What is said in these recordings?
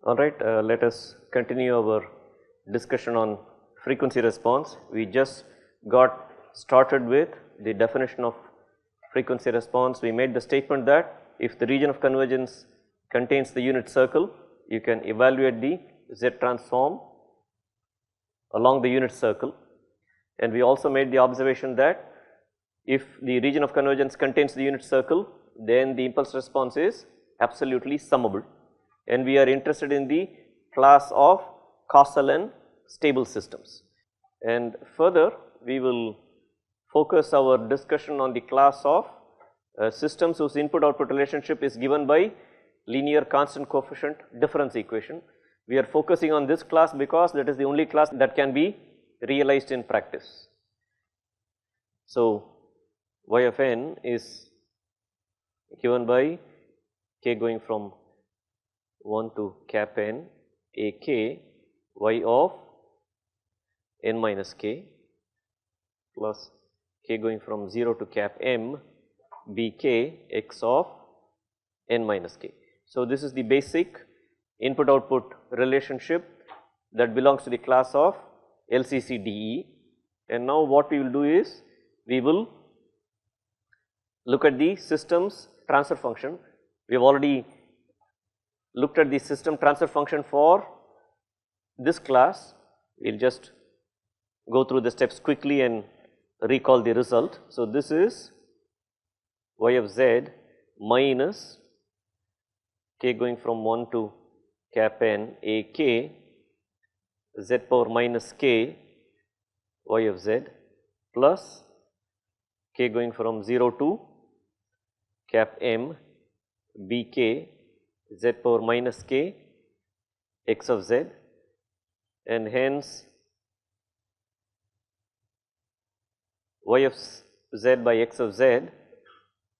All right, let us continue our discussion on frequency response. We just got started with the definition of frequency response. We made the statement that if the region of convergence contains the unit circle, you can evaluate the Z transform along the unit circle. And we also made the observation that if the region of convergence contains the unit circle, then the impulse response is absolutely summable. And we are interested in the class of causal and stable systems. And further, we will focus our discussion on the class of systems whose input-output relationship is given by linear constant coefficient difference equation. We are focusing on this class because that is the only class that can be realized in practice. So, y of n is given by k going from 1 to cap n a k y of n minus k plus k going from 0 to cap m b k x of n minus k. So, this is the basic input output relationship that belongs to the class of LCC DE. And now what we will do is we will look at the system's transfer function. We have already looked at the system transfer function for this class. We will just go through the steps quickly and recall the result. So, this is y of z minus k going from 1 to cap n a k z power minus k y of z plus k going from 0 to cap m b k z power minus k x of z, and hence y of z by x of z,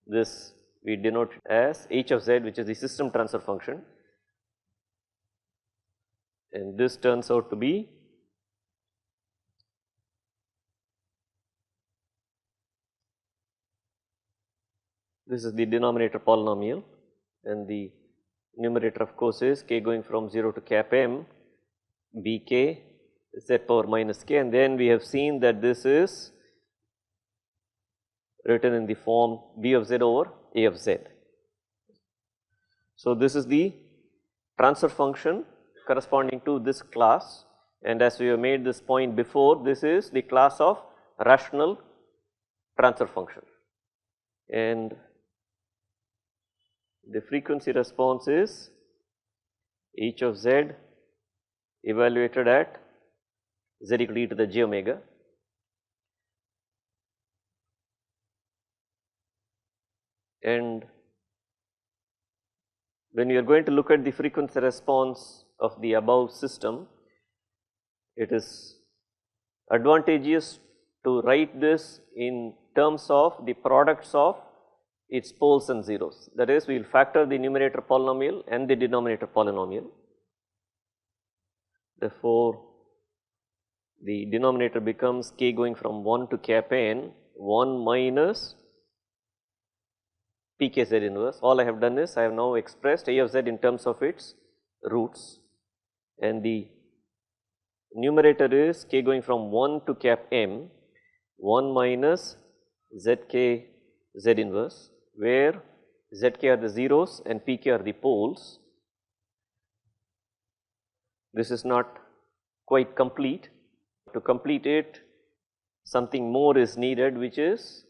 this we denote as h of z, which is the system transfer function, and this turns out to be this is the denominator polynomial, and the numerator of course is k going from 0 to cap m b k z power minus k, and then we have seen that this is written in the form b of z over a of z. So, this is the transfer function corresponding to this class, and as we have made this point before, this is the class of rational transfer function, and the frequency response is h of z evaluated at z equal to e to the j omega, and when you are going to look at the frequency response of the above system, it is advantageous to write this in terms of the products of its poles and zeros. That is, we will factor the numerator polynomial and the denominator polynomial. Therefore, the denominator becomes k going from 1 to cap n 1 minus pk z inverse. All I have done is I have now expressed a of z in terms of its roots, and the numerator is k going from 1 to cap m 1 minus zk z inverse, where zk are the zeros and pk are the poles. This is not quite complete. To complete it, something more is needed, which is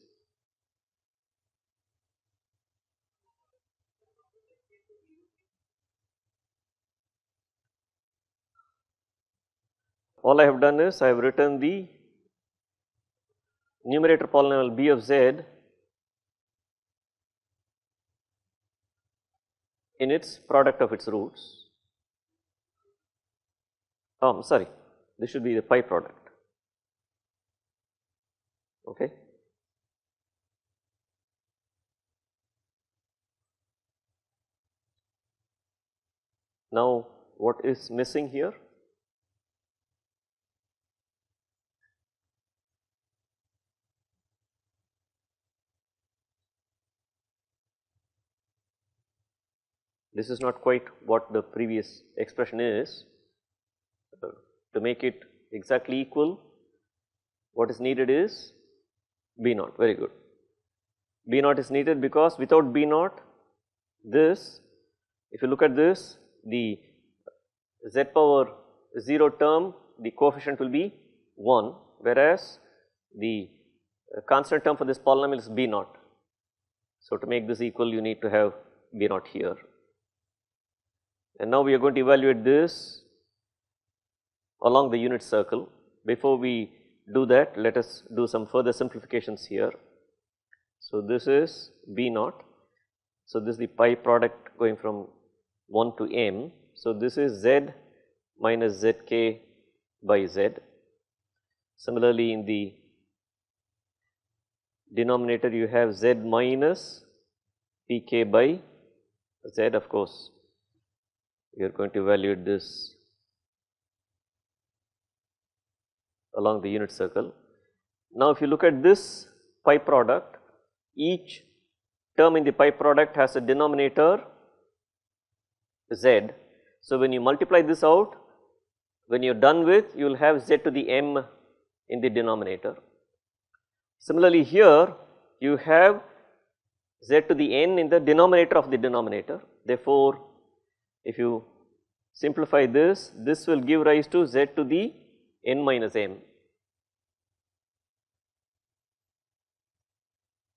all I have done is I have written the numerator polynomial b of z in its product of its roots. Sorry, this should be the pi product. Okay. Now, what is missing here? This is not quite what the previous expression is. To make it exactly equal, what is needed is B naught. Very good. B naught is needed because without B naught, this, if you look at this, the z power 0 term, the coefficient will be 1, whereas the constant term for this polynomial is B naught. So, to make this equal, you need to have B naught here. And now we are going to evaluate this along the unit circle. Before we do that, let us do some further simplifications here. So, this is B naught. So, this is the pi product going from 1 to m. So, this is z minus zk by z. Similarly, in the denominator you have z minus pk by z. Of course, we are going to evaluate this along the unit circle. Now, if you look at this pi product, each term in the pi product has a denominator z. So, when you multiply this out, when you are done with, you will have z to the m in the denominator. Similarly, here you have z to the n in the denominator of the denominator. Therefore, if you simplify this, this will give rise to z to the n minus m,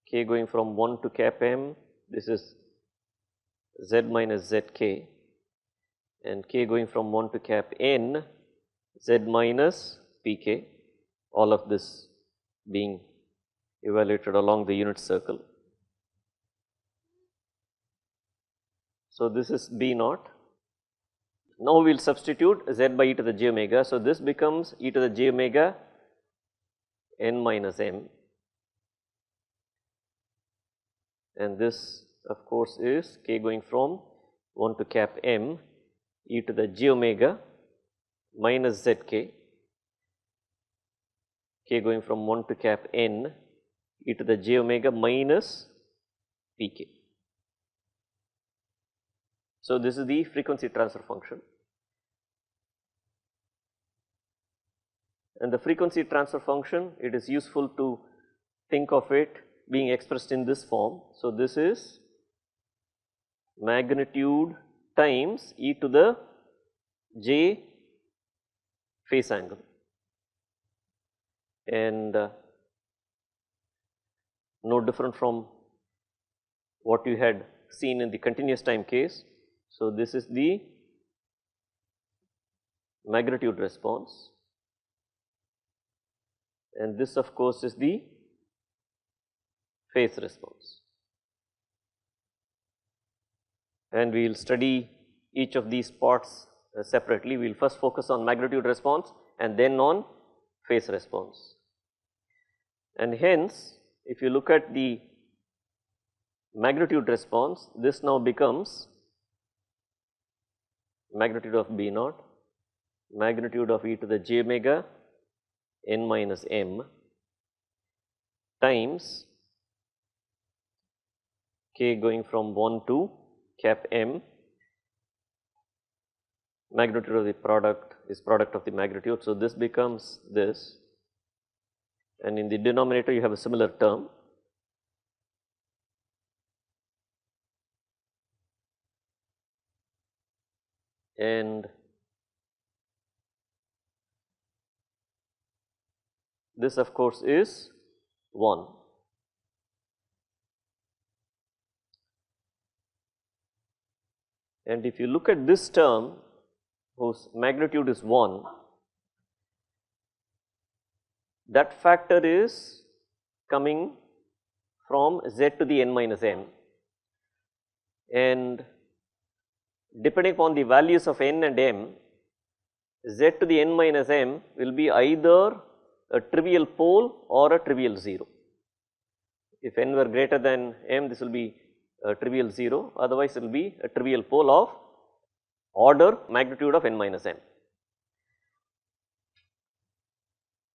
k going from 1 to cap m, this is z minus zk, and k going from 1 to cap n, z minus pk, all of this being evaluated along the unit circle. So, this is B naught. Now, we will substitute z by e to the j omega. So, this becomes e to the j omega n minus m, and this of course is k going from 1 to cap m e to the j omega minus zk, k going from 1 to cap n e to the j omega minus pk. So, this is the frequency transfer function, and the frequency transfer function, it is useful to think of it being expressed in this form. So, this is magnitude times e to the j phase angle, and no different from what you had seen in the continuous time case. So, this is the magnitude response, and this of course is the phase response, and we will study each of these parts separately. We will first focus on magnitude response and then on phase response. And hence, if you look at the magnitude response, this now becomes magnitude of B naught, magnitude of e to the j omega n minus m times k going from 1 to cap m, magnitude of the product is product of the magnitude. So, this becomes this, and in the denominator you have a similar term, and this of course is 1. And if you look at this term whose magnitude is 1, that factor is coming from z to the n minus m, and depending upon the values of n and m, z to the n minus m will be either a trivial pole or a trivial 0. If n were greater than m, this will be a trivial 0, otherwise it will be a trivial pole of order magnitude of n minus m.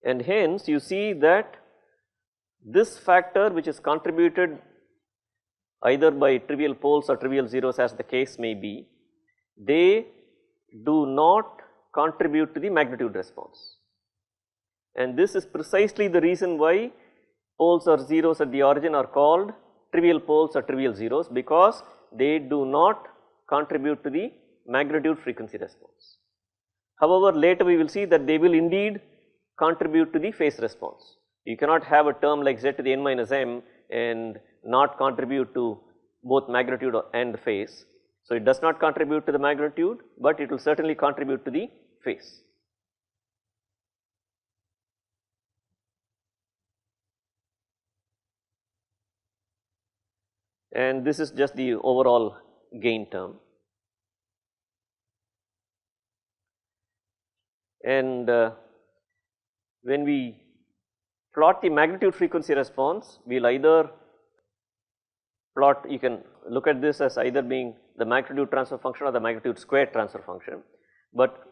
And hence, you see that this factor which is contributed either by trivial poles or trivial zeros as the case may be, they do not contribute to the magnitude response. And this is precisely the reason why poles or zeros at the origin are called trivial poles or trivial zeros, because they do not contribute to the magnitude frequency response. However, later we will see that they will indeed contribute to the phase response. You cannot have a term like z to the n minus m and not contribute to both magnitude and phase. So, it does not contribute to the magnitude, but it will certainly contribute to the phase. And this is just the overall gain term. And when we plot the magnitude frequency response, we will either plot, you can look at this as either being the magnitude transfer function or the magnitude squared transfer function. But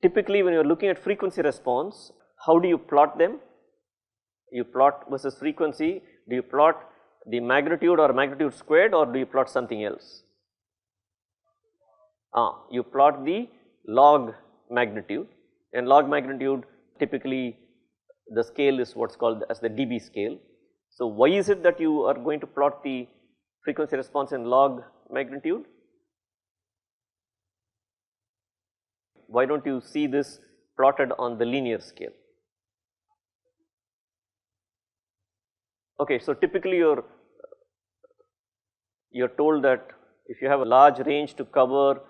typically when you are looking at frequency response, how do you plot them? You plot versus frequency, do you plot the magnitude or magnitude squared, or do you plot something else? You plot the log magnitude, and log magnitude typically the scale is what is called as the dB scale. So, why is it that you are going to plot the frequency response in log magnitude? Why do not you see this plotted on the linear scale? Okay, so typically you are told that if you have a large range to cover,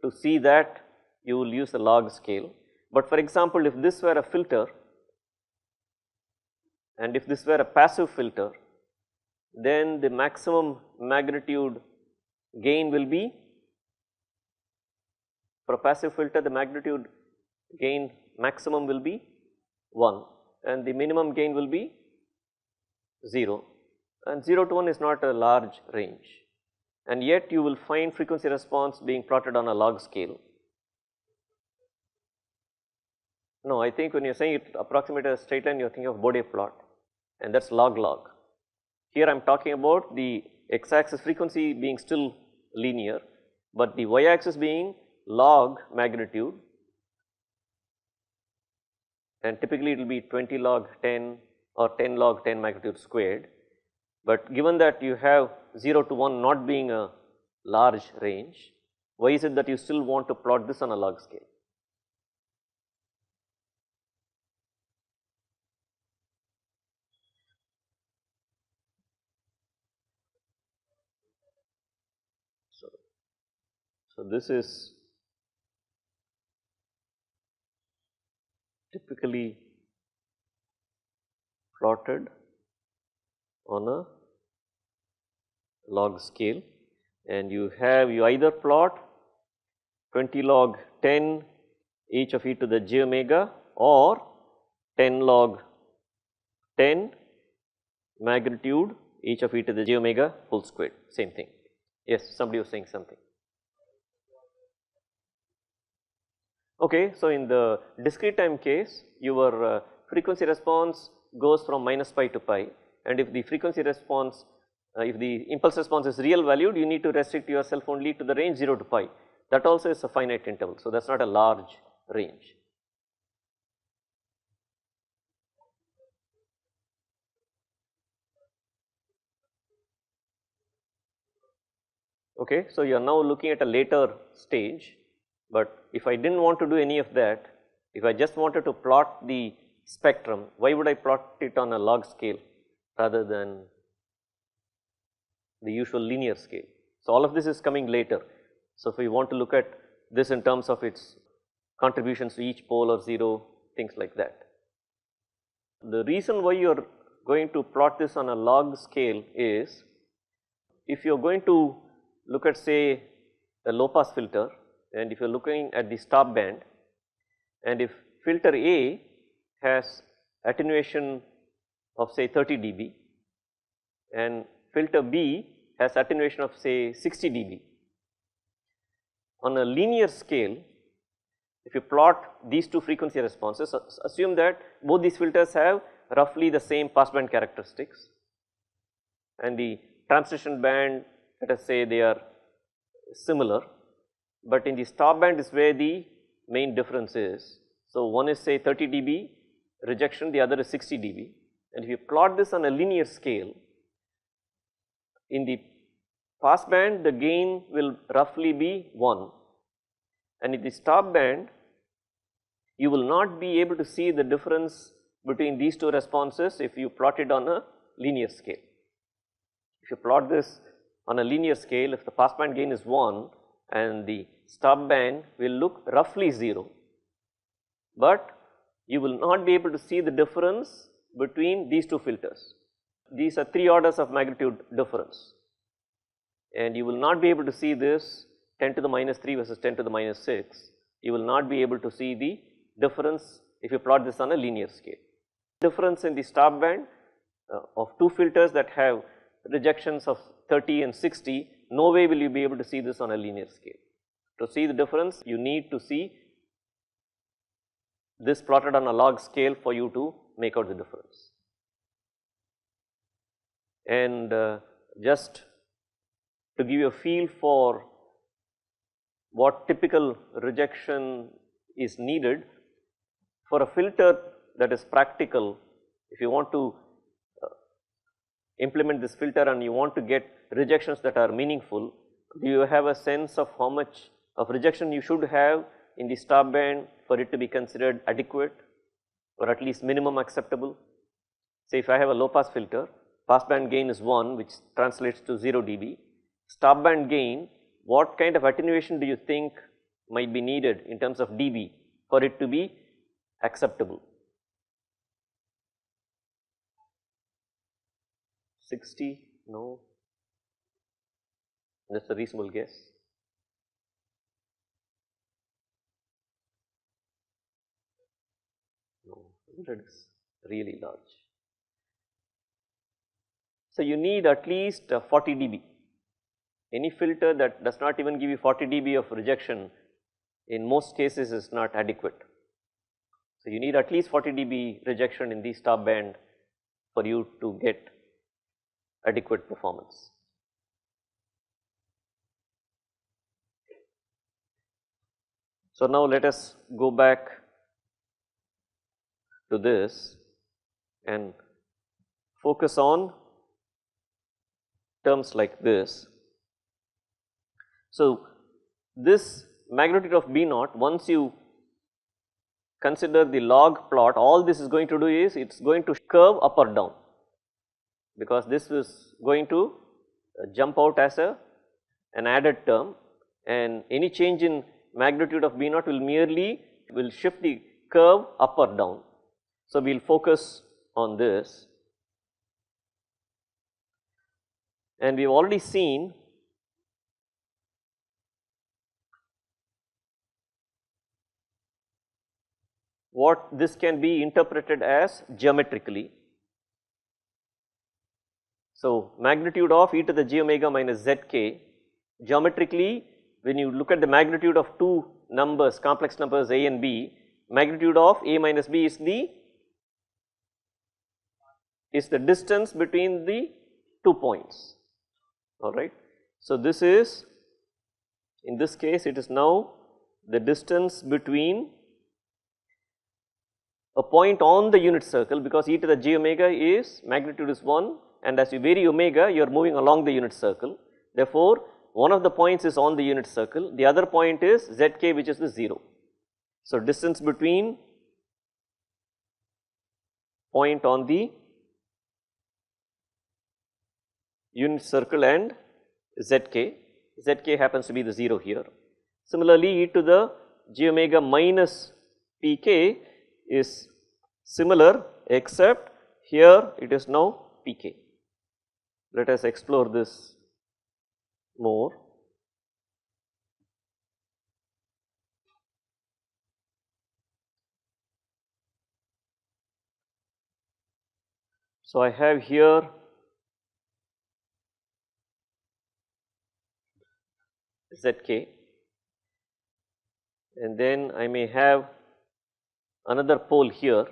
to see that you will use the log scale. But for example, if this were a filter and if this were a passive filter, then the maximum magnitude gain will be, for a passive filter the magnitude gain maximum will be 1 and the minimum gain will be 0, and 0 to 1 is not a large range, and yet you will find frequency response being plotted on a log scale. No, I think when you are saying it approximate a straight line, you are thinking of Bode plot, and that is log. Here I am talking about the x axis frequency being still linear, but the y axis being log magnitude, and typically it will be 20 log 10 or 10 log 10 magnitude squared. But given that you have 0 to 1 not being a large range, why is it that you still want to plot this on a log scale? So this is typically plotted on a log scale, and you either plot 20 log 10 each of e to the j omega or 10 log 10 magnitude each of e to the j omega whole squared, same thing. Yes, somebody was saying something. Okay, so in the discrete time case, your frequency response goes from minus pi to pi, and if the frequency response, if the impulse response is real valued, you need to restrict yourself only to the range 0 to pi. That also is a finite interval, so that is not a large range. Okay, so you are now looking at a later stage, but if I did not want to do any of that, if I just wanted to plot the spectrum, why would I plot it on a log scale rather than the usual linear scale? So, all of this is coming later. So, if we want to look at this in terms of its contributions to each pole or 0, things like that. The reason why you are going to plot this on a log scale is, if you are going to look at say a low pass filter, and if you are looking at the stop band, and if filter A has attenuation of say 30 dB and filter B has attenuation of say 60 dB. On a linear scale, if you plot these two frequency responses, assume that both these filters have roughly the same passband characteristics, and the transition band, let us say they are similar, but in the stop band is where the main difference is. So, one is say 30 dB rejection, the other is 60 dB, and if you plot this on a linear scale, in the pass band the gain will roughly be 1, and in the stop band you will not be able to see the difference between these two responses if you plot it on a linear scale. If you plot this on a linear scale, if the pass band gain is 1 and the stop band will look roughly 0, but you will not be able to see the difference between these two filters. These are 3 orders of magnitude difference, and you will not be able to see this 10 to the minus 3 versus 10 to the minus 6. You will not be able to see the difference if you plot this on a linear scale. Difference in the stop band of 2 filters that have rejections of 30 and 60, no way will you be able to see this on a linear scale. To see the difference, you need to see this plotted on a log scale for you to make out the difference. And just to give you a feel for what typical rejection is needed, for a filter that is practical, if you want to implement this filter and you want to get rejections that are meaningful, do you have a sense of how much of rejection you should have in the stop band for it to be considered adequate or at least minimum acceptable? Say if I have a low pass filter, pass band gain is 1, which translates to 0 dB. Stop band gain, what kind of attenuation do you think might be needed in terms of dB for it to be acceptable? 60? No. That's a reasonable guess. No, 100 is really large. So, you need at least 40 dB. Any filter that does not even give you 40 dB of rejection in most cases is not adequate. So, you need at least 40 dB rejection in the stop band for you to get adequate performance. So, now let us go back to this and focus on terms like this. So, this magnitude of B naught, once you consider the log plot, all this is going to do is it is going to curve up or down, because this is going to jump out as an added term, and any change in magnitude of B naught will shift the curve up or down. So, we will focus on this, and we have already seen what this can be interpreted as geometrically. So, magnitude of e to the j omega minus zk, geometrically when you look at the magnitude of 2 numbers, complex numbers a and b, magnitude of a minus b is the distance between the 2 points, alright. So, this is, in this case it is now the distance between a point on the unit circle, because e to the j omega is magnitude is 1, and as you vary omega you are moving along the unit circle. Therefore, one of the points is on the unit circle, the other point is zk, which is the 0. So, distance between point on the unit circle and zk, zk happens to be the 0 here. Similarly, e to the j omega minus pk is similar, except here it is now pk. Let us explore this more. So, I have here zk, and then I may have another pole here,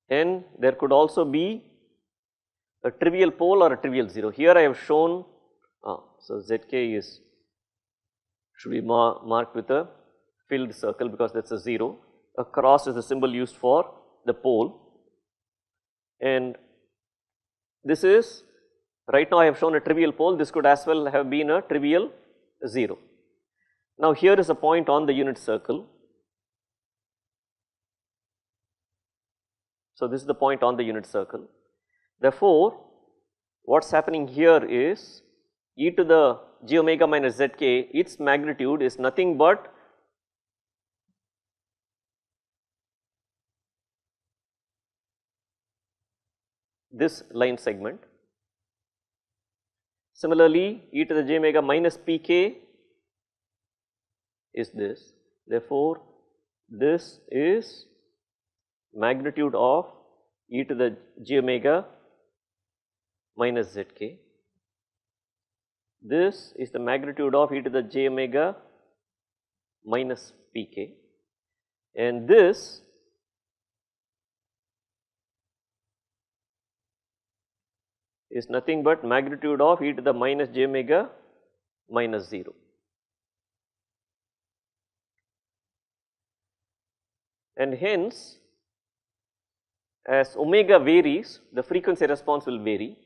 and there could also be a trivial pole or a trivial 0. Here I have shown, so Zk should be marked with a filled circle because that is a 0. A cross is the symbol used for the pole, and this is, right now I have shown a trivial pole, this could as well have been a trivial 0. Now here is a point on the unit circle. So this is the point on the unit circle. Therefore, what is happening here is e to the j omega minus zk, its magnitude is nothing but this line segment. Similarly, e to the j omega minus pk is this. Therefore, this is magnitude of e to the j omega minus zk. This is the magnitude of e to the j omega minus pk, and this is nothing but magnitude of e to the minus j omega minus 0. And hence, as omega varies, the frequency response will vary.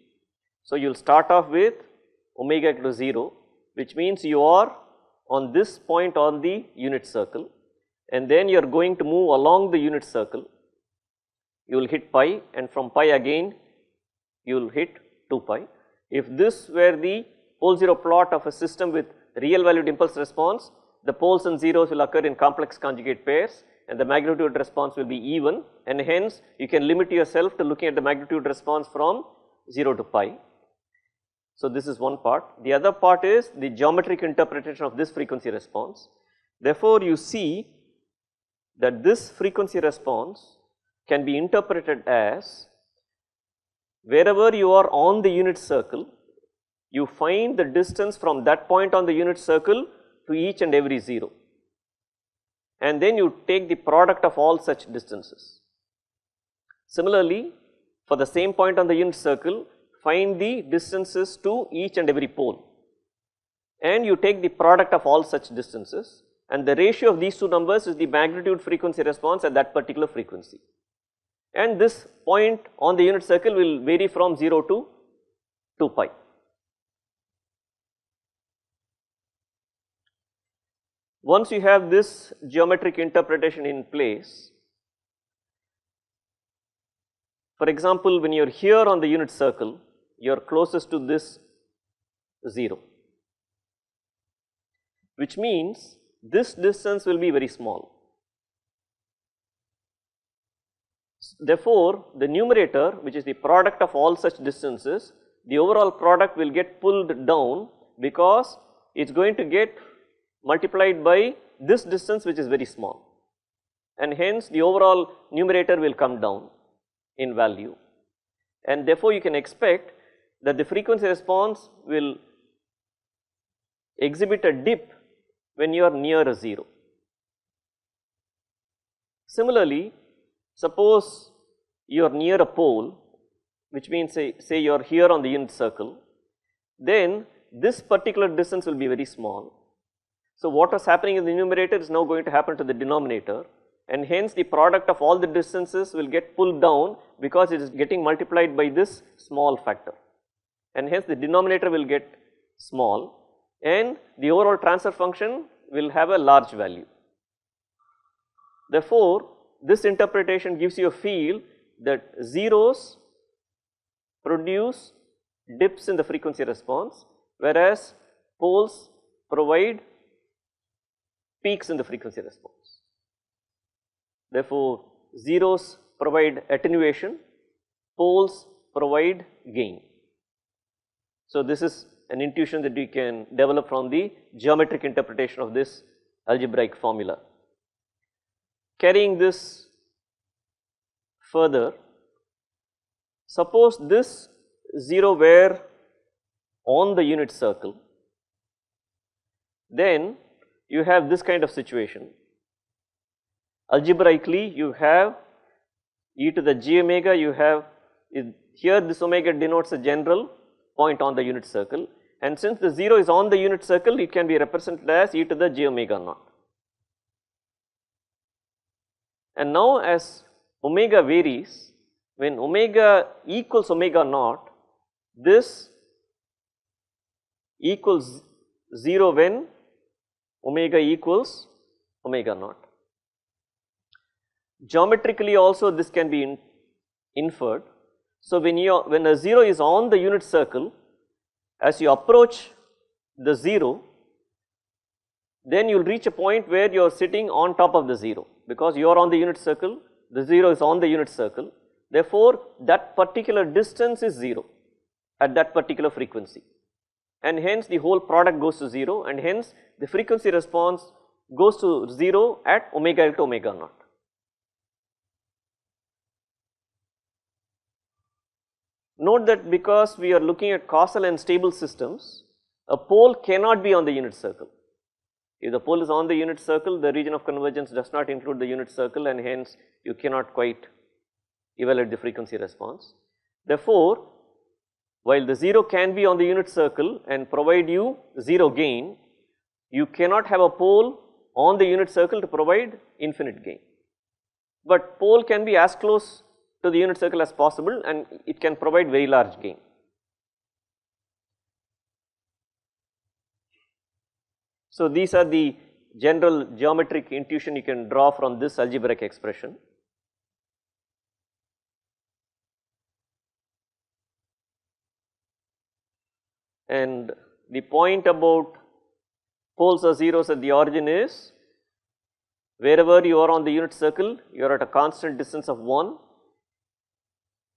So you will start off with omega equal to 0, which means you are on this point on the unit circle, and then you are going to move along the unit circle. You will hit pi, and from pi again you will hit 2 pi. If this were the pole 0 plot of a system with real valued impulse response, the poles and zeros will occur in complex conjugate pairs, and the magnitude response will be even, and hence you can limit yourself to looking at the magnitude response from 0 to pi. So this is one part. The other part is the geometric interpretation of this frequency response. Therefore, you see that this frequency response can be interpreted as wherever you are on the unit circle, you find the distance from that point on the unit circle to each and every 0, and then you take the product of all such distances. Similarly, for the same point on the unit circle, find the distances to each and every pole, and you take the product of all such distances, and the ratio of these two numbers is the magnitude frequency response at that particular frequency. And this point on the unit circle will vary from 0 to 2 pi. Once you have this geometric interpretation in place, for example, when you are here on the unit circle, you are closest to this 0, which means this distance will be very small. Therefore, the numerator, which is the product of all such distances, the overall product will get pulled down because it is going to get multiplied by this distance, which is very small, and hence the overall numerator will come down in value, and therefore you can expect that the frequency response will exhibit a dip when you are near a 0. Similarly, suppose you are near a pole, which means say you are here on the unit circle, then this particular distance will be very small. So what was happening in the numerator is now going to happen to the denominator, and hence the product of all the distances will get pulled down because it is getting multiplied by this small factor, and hence the denominator will get small and the overall transfer function will have a large value. Therefore, this interpretation gives you a feel that zeros produce dips in the frequency response, whereas poles provide peaks in the frequency response. Therefore, zeros provide attenuation, poles provide gain. So this is an intuition that we can develop from the geometric interpretation of this algebraic formula. Carrying this further, suppose this 0 were on the unit circle, then you have this kind of situation. Algebraically, you have e to the j omega, you have here this omega denotes a general point on the unit circle, and since the 0 is on the unit circle, it can be represented as e to the j omega naught. And now as omega varies, when omega equals omega naught, this equals 0 when omega equals omega naught. Geometrically also this can be inferred. So when a 0 is on the unit circle, as you approach the 0, then you will reach a point where you are sitting on top of the 0, because you are on the unit circle, the 0 is on the unit circle, therefore that particular distance is 0 at that particular frequency, and hence the whole product goes to 0, and hence the frequency response goes to 0 at omega L to omega naught. Note that because we are looking at causal and stable systems, a pole cannot be on the unit circle. If the pole is on the unit circle, the region of convergence does not include the unit circle, and hence you cannot quite evaluate the frequency response. Therefore, while the 0 can be on the unit circle and provide you 0 gain, you cannot have a pole on the unit circle to provide infinite gain. But pole can be as close to the unit circle as possible, and it can provide very large gain. So these are the general geometric intuition you can draw from this algebraic expression. And the point about poles or zeros at the origin is, wherever you are on the unit circle, you are at a constant distance of 1,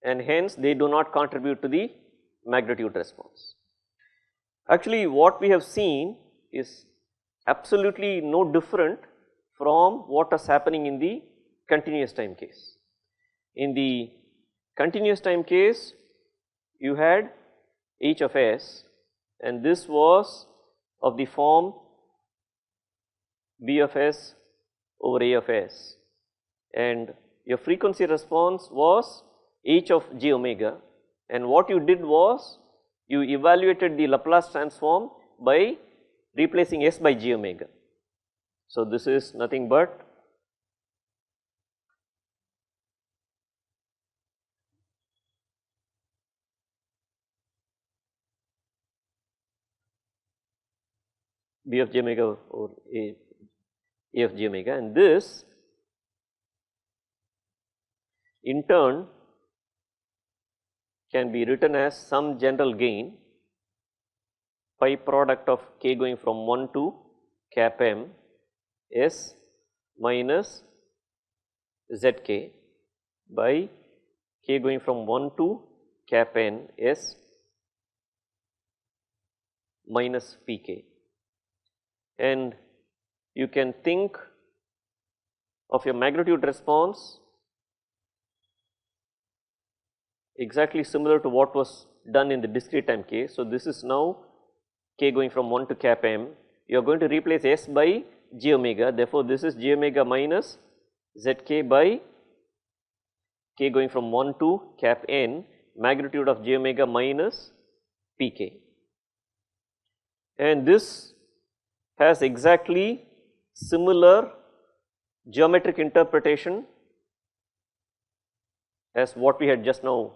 and hence they do not contribute to the magnitude response. Actually, what we have seen is absolutely no different from what was happening in the continuous time case. In the continuous time case, you had h of s, and this was of the form b of s over a of s, and your frequency response was h of j omega, and what you did was you evaluated the Laplace transform by replacing s by j omega. So this is nothing but b of j omega over a of j omega, and this in turn can be written as some general gain pi product of k going from 1 to cap m s minus zk by k going from 1 to cap n s minus pk. And you can think of your magnitude response exactly similar to what was done in the discrete time case. So this is now k going from 1 to cap m, you are going to replace s by j omega, therefore this is j omega minus zk by k going from 1 to cap n, magnitude of j omega minus pk. And this has exactly similar geometric interpretation as what we had just now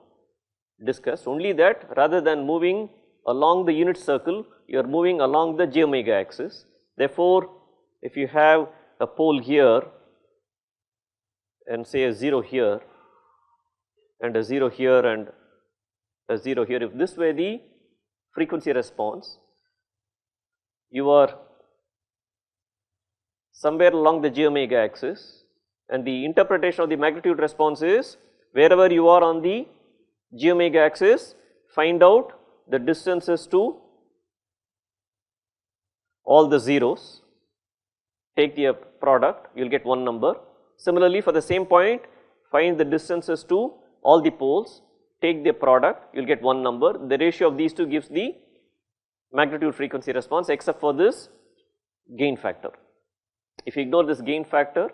discussed, only that rather than moving along the unit circle, you are moving along the j omega axis. Therefore, if you have a pole here and say a 0 here and a 0 here and a 0 here, if this were the frequency response, you are somewhere along the j omega axis, and the interpretation of the magnitude response is wherever you are on the j omega axis, find out the distances to all the zeros, take the product, you will get one number. Similarly, for the same point, find the distances to all the poles, take the product, you will get one number. The ratio of these two gives the magnitude frequency response, except for this gain factor. If you ignore this gain factor,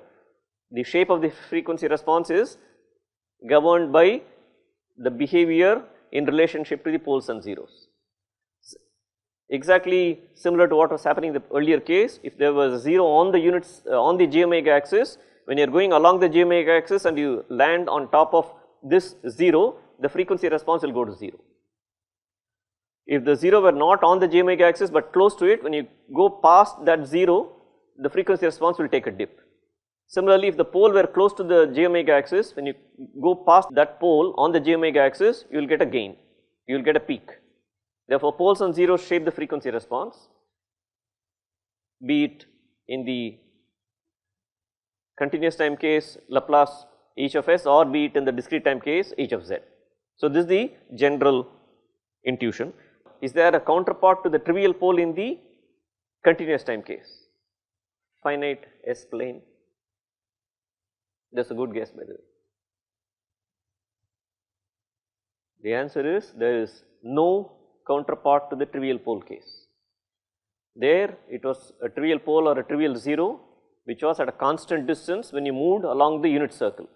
the shape of the frequency response is governed by the behavior in relationship to the poles and zeros. Exactly similar to what was happening in the earlier case, if there was a 0 on the units on the j omega axis, when you are going along the j omega axis and you land on top of this 0, the frequency response will go to 0. If the 0 were not on the j omega axis but close to it, when you go past that 0, the frequency response will take a dip. Similarly, if the pole were close to the j omega axis, when you go past that pole on the j omega axis, you will get a gain, you will get a peak. Therefore, poles and zeros shape the frequency response, be it in the continuous time case Laplace h of s, or be it in the discrete time case h of z. So, this is the general intuition. Is there a counterpart to the trivial pole in the continuous time case? Finite S plane. That is a good guess, by the way. The answer is there is no counterpart to the trivial pole case. There it was a trivial pole or a trivial 0 which was at a constant distance when you moved along the unit circle.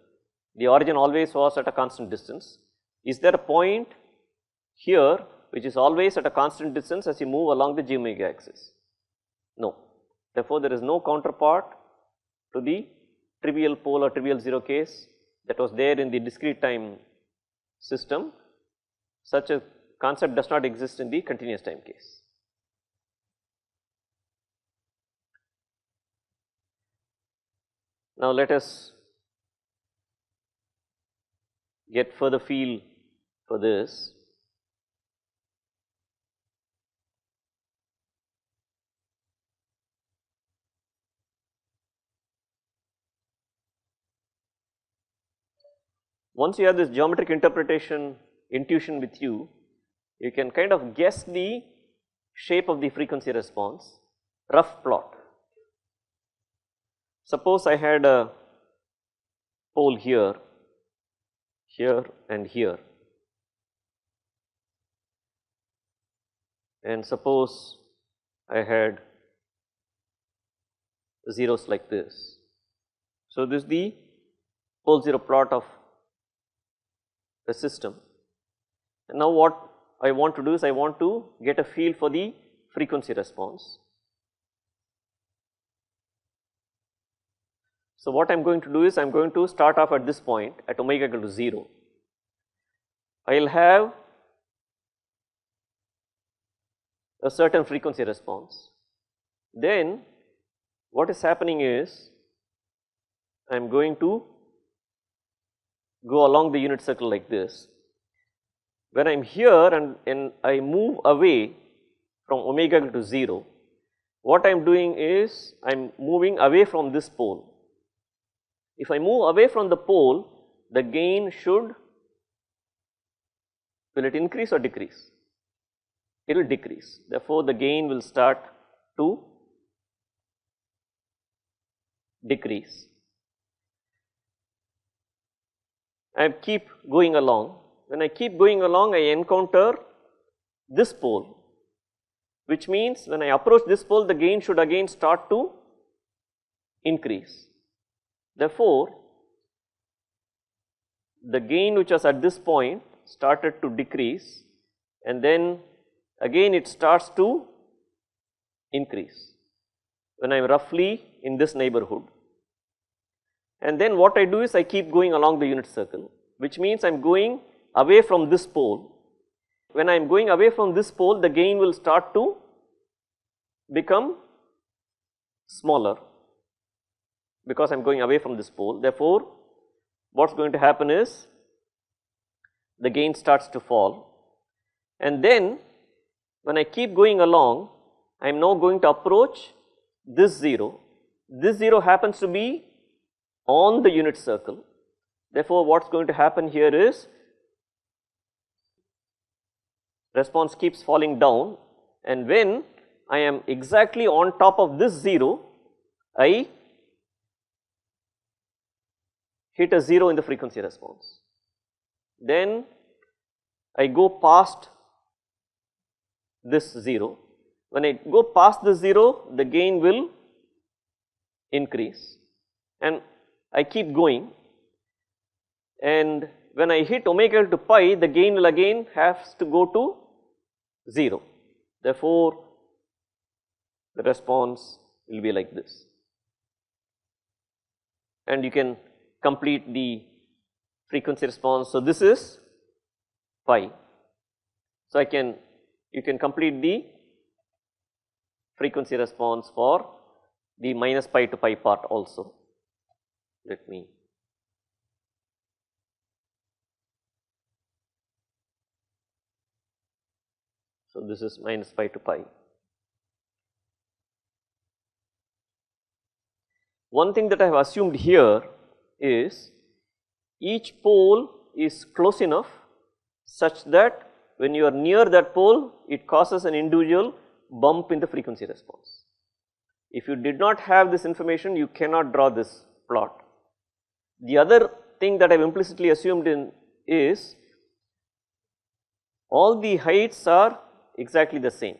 The origin always was at a constant distance. Is there a point here which is always at a constant distance as you move along the j omega axis? No. Therefore, there is no counterpart to the trivial pole or trivial 0 case that was there in the discrete time system. Such a concept does not exist in the continuous time case. Now, let us get further feel for this. Once you have this geometric interpretation intuition with you, you can kind of guess the shape of the frequency response, rough plot. Suppose I had a pole here, here and here, and suppose I had zeros like this. So, this is the pole 0 plot of the system. And now what I want to do is I want to get a feel for the frequency response. So, what I am going to do is I am going to start off at this point at omega equal to 0. I will have a certain frequency response. Then what is happening is I am going to go along the unit circle like this. When I am here and I move away from omega equal to 0, what I am doing is I am moving away from this pole. If I move away from the pole, the gain should, will it increase or decrease? It will decrease. Therefore, the gain will start to decrease. I keep going along. When I keep going along, I encounter this pole, which means when I approach this pole, the gain should again start to increase. Therefore, the gain which was at this point started to decrease, and then again it starts to increase when I am roughly in this neighborhood. And then what I do is I keep going along the unit circle, which means I am going away from this pole. When I am going away from this pole, the gain will start to become smaller because I am going away from this pole. Therefore, what is going to happen is the gain starts to fall, and then when I keep going along, I am now going to approach this 0. This 0 happens to be on the unit circle. Therefore, what is going to happen here is response keeps falling down, and when I am exactly on top of this 0, I hit a 0 in the frequency response. Then I go past this 0. When I go past the 0, the gain will increase, and I keep going, and when I hit omega equal to pi, the gain will again has to go to 0. Therefore, the response will be like this, and you can complete the frequency response. So, this is pi. So, you can complete the frequency response for the minus pi to pi part also. Let me so this is minus pi to pi. One thing that I have assumed here is each pole is close enough such that when you are near that pole, it causes an individual bump in the frequency response. If you did not have this information, you cannot draw this plot. The other thing that I have implicitly assumed in is all the heights are exactly the same.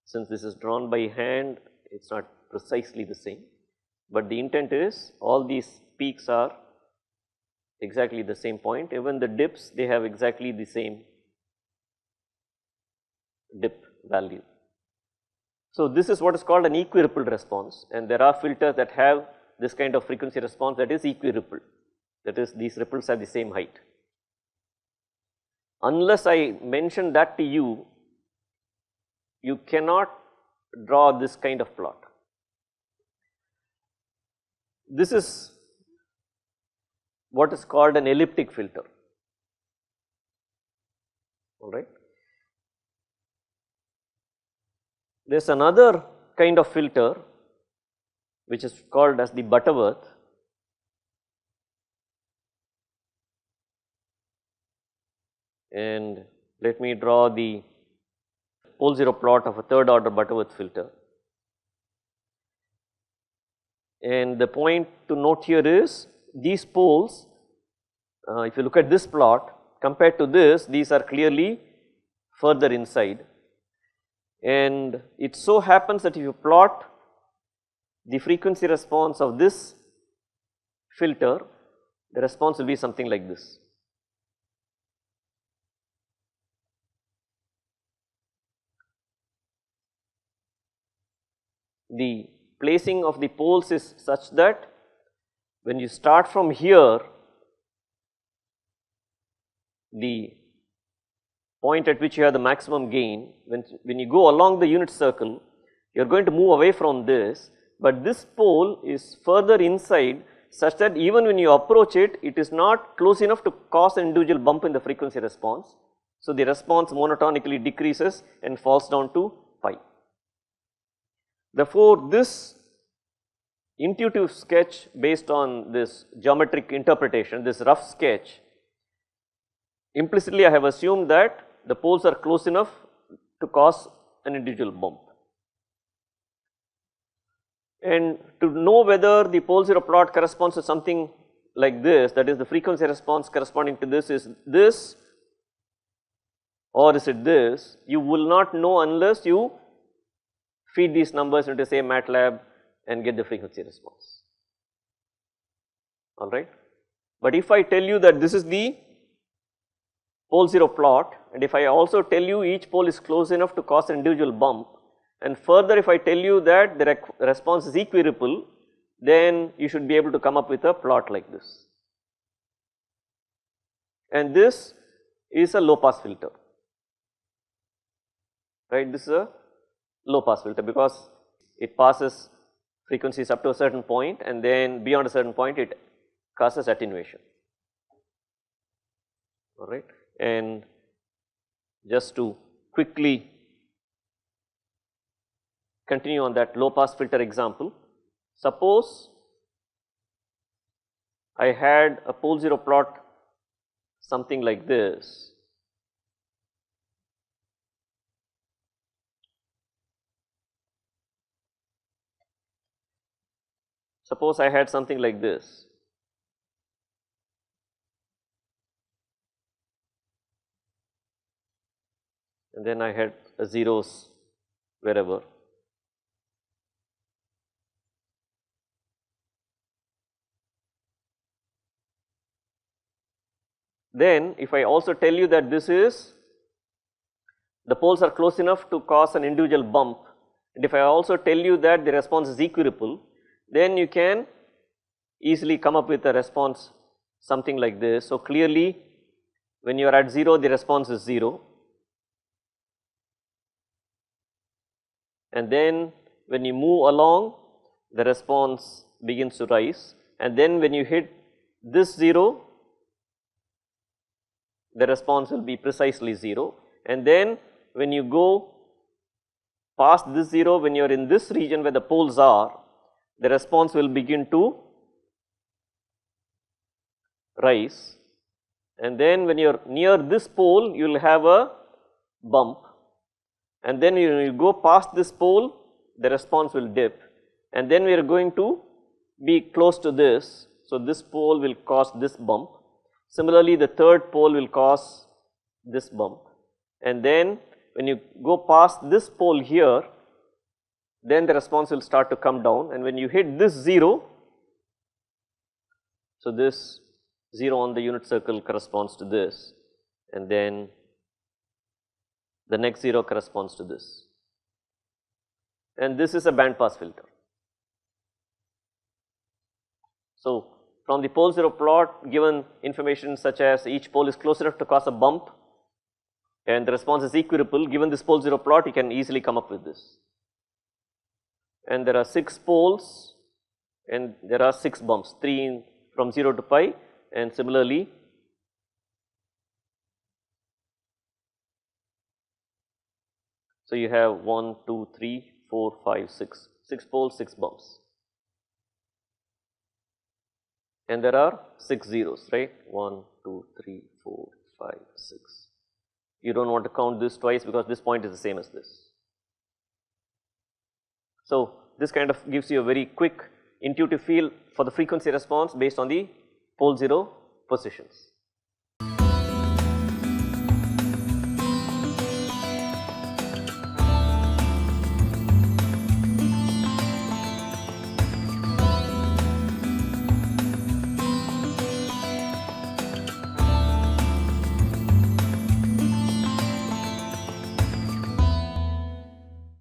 Since this is drawn by hand, it is not precisely the same, but the intent is all these peaks are exactly the same point. Even the dips, they have exactly the same dip value. So, this is what is called an equirippled response, and there are filters that have this kind of frequency response that is equirippled, that is these ripples have the same height. Unless I mention that to you, you cannot draw this kind of plot. This is what is called an elliptic filter, all right. There is another kind of filter which is called as the Butterworth, and let me draw the pole 0 plot of a third order Butterworth filter. And the point to note here is these poles, if you look at this plot compared to this, these are clearly further inside, and it so happens that if you plot the frequency response of this filter, the response will be something like this. The placing of the poles is such that when you start from here, the point at which you have the maximum gain, when you go along the unit circle, you are going to move away from this, but this pole is further inside such that even when you approach it, it is not close enough to cause an individual bump in the frequency response. So, the response monotonically decreases and falls down to pi. Therefore, this intuitive sketch based on this geometric interpretation, this rough sketch, implicitly I have assumed that the poles are close enough to cause an individual bump. And to know whether the pole 0 plot corresponds to something like this, that is the frequency response corresponding to this is this or is it this, you will not know unless you feed these numbers into say MATLAB and get the frequency response, alright. But if I tell you that this is the pole 0 plot, and if I also tell you each pole is close enough to cause an individual bump, and further if I tell you that the response is equiripple, then you should be able to come up with a plot like this. And this is a low pass filter, right. This is a low pass filter because it passes frequencies up to a certain point and then beyond a certain point it causes attenuation, alright. And just to quickly continue on that low pass filter example, suppose I had a pole 0 plot something like this. Suppose I had something like this. And then I had zeros wherever. then if I also tell you that this is, the poles are close enough to cause an individual bump, and if I also tell you that the response is equiripple, then you can easily come up with a response something like this. So, clearly when you are at 0, the response is 0, and then when you move along, the response begins to rise, and then when you hit this 0, the response will be precisely 0, and then when you go past this 0, when you are in this region where the poles are, the response will begin to rise, and then when you are near this pole, you will have a bump, and then when you go past this pole, the response will dip, and then we are going to be close to this. So, this pole will cause this bump. Similarly, the third pole will cause this bump, and then when you go past this pole here, then the response will start to come down, and when you hit this 0, so this 0 on the unit circle corresponds to this, and then the next 0 corresponds to this, and this is a band pass filter. So, from the pole 0 plot, given information such as each pole is close enough to cause a bump and the response is equiripple, given this pole 0 plot, you can easily come up with this. And there are 6 poles and there are 6 bumps, 3 from 0 to pi, and similarly so you have 1, 2, 3, 4, 5, 6, 6 poles, 6 bumps. And there are 6 zeros, right? 1, 2, 3, 4, 5, 6. You don't want to count this twice because this point is the same as this. So, this kind of gives you a very quick intuitive feel for the frequency response based on the pole 0 positions.